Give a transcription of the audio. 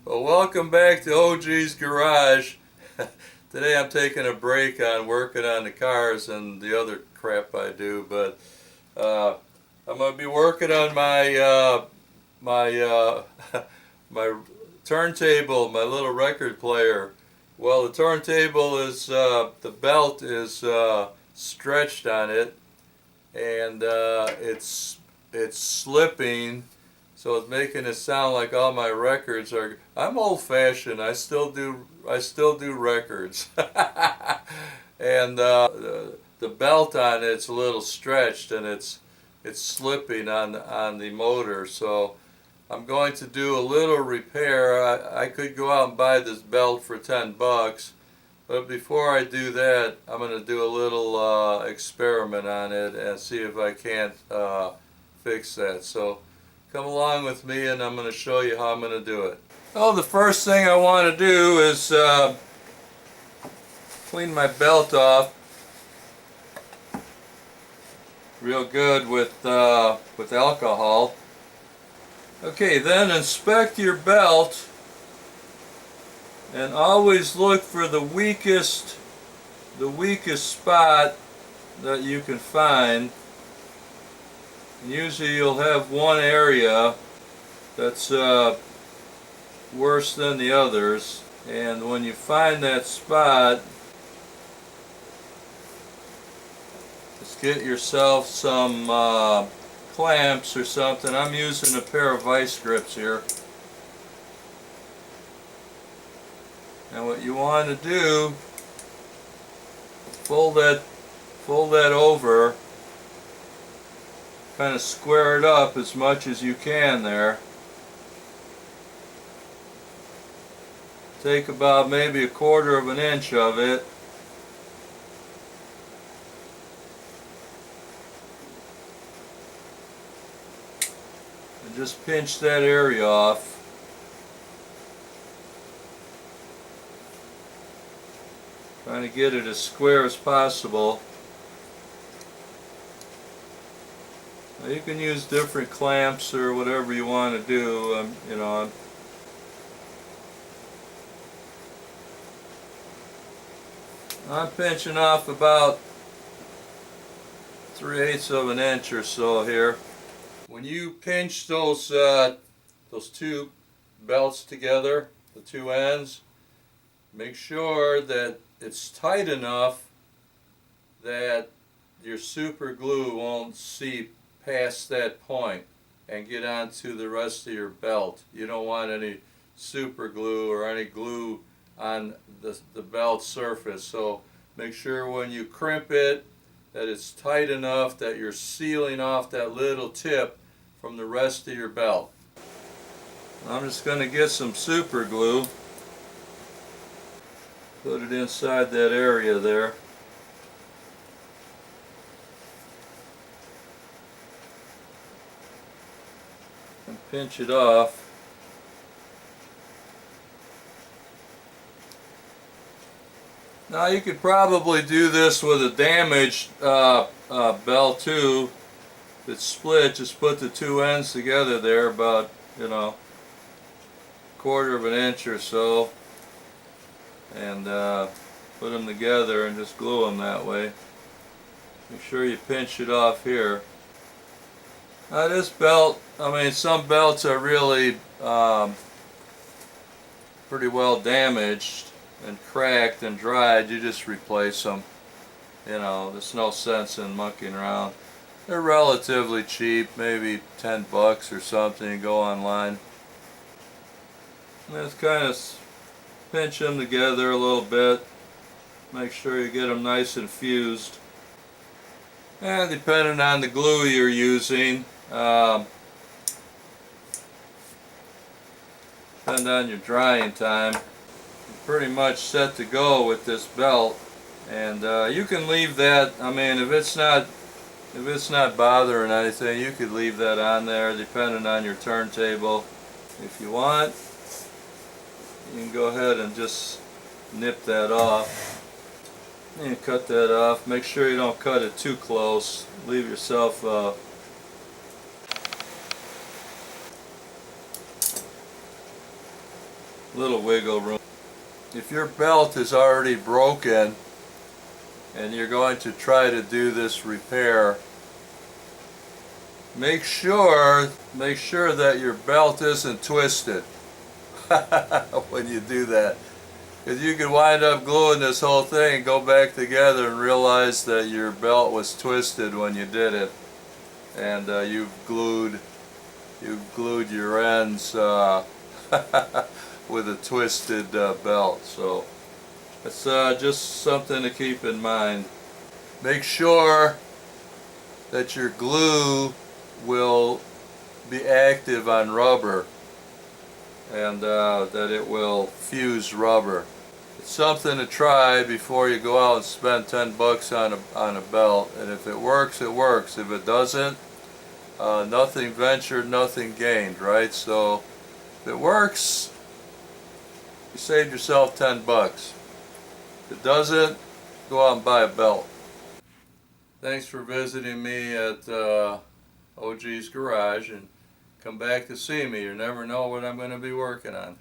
Well, welcome back to OG's Garage. Today I'm taking a break on working on the cars and the other crap I do, but I'm going to be working on my my turntable, my little record player. Well, the turntable is the belt is stretched on it, and it's slipping, so it's making it sound like all my records are. I'm old-fashioned. I still do records, and the belt on it's a little stretched, and it's slipping on the motor. So I'm going to do a little repair. I could go out and buy this belt for $10. But before I do that, I'm going to do a little experiment on it and see if I can't fix that. So come along with me and I'm going to show you how I'm going to do it. Oh, the first thing I want to do is clean my belt off real good with alcohol. Okay, then inspect your belt. And always look for the weakest spot that you can find. And usually you'll have one area that's worse than the others. And when you find that spot, just get yourself some clamps or something. I'm using a pair of vice grips here. And what you want to do, fold that over, kind of square it up as much as you can there. Take about maybe 1/4 of an inch of it. And just pinch that area off. Trying to get it as square as possible. Now you can use different clamps or whatever you want to do. I'm pinching off about 3/8 of an inch or so here. When you pinch those two belts together, the two ends, make sure that it's tight enough that your super glue won't seep past that point and get onto the rest of your belt. You don't want any super glue or any glue on the belt surface. So make sure when you crimp it that it's tight enough that you're sealing off that little tip from the rest of your belt. I'm just going to get some super glue. Put it inside that area there. And pinch it off. Now you could probably do this with a damaged belt too. If it's split, just put the two ends together there about, 1/4 of an inch or so. And put them together and just glue them that way. Make sure you pinch it off here. Now this belt, some belts are really pretty well damaged and cracked and dried. You just replace them. There's no sense in monkeying around. They're relatively cheap, maybe $10 or something. You go online. And just kind of pinch them together a little bit. Make sure you get them nice and fused. And depending on the glue you're using, depending on your drying time, you're pretty much set to go with this belt. And you can leave that. If it's not bothering anything, you could leave that on there, depending on your turntable. If you want, you can go ahead and just nip that off. And cut that off. Make sure you don't cut it too close. Leave yourself little wiggle room. If your belt is already broken and you're going to try to do this repair, make sure that your belt isn't twisted when you do that. Because you could wind up gluing this whole thing and go back together and realize that your belt was twisted when you did it, and you've glued your ends with a twisted belt. So it's just something to keep in mind. Make sure that your glue will be active on rubber, and that it will fuse rubber. It's something to try before you go out and spend 10 bucks on a belt, and if it works, it works. If it doesn't, nothing ventured, nothing gained, right? So if it works, you saved yourself 10 bucks. If it doesn't, go out and buy a belt. Thanks for visiting me at OG's Garage, and come back to see me. You never know what I'm going to be working on.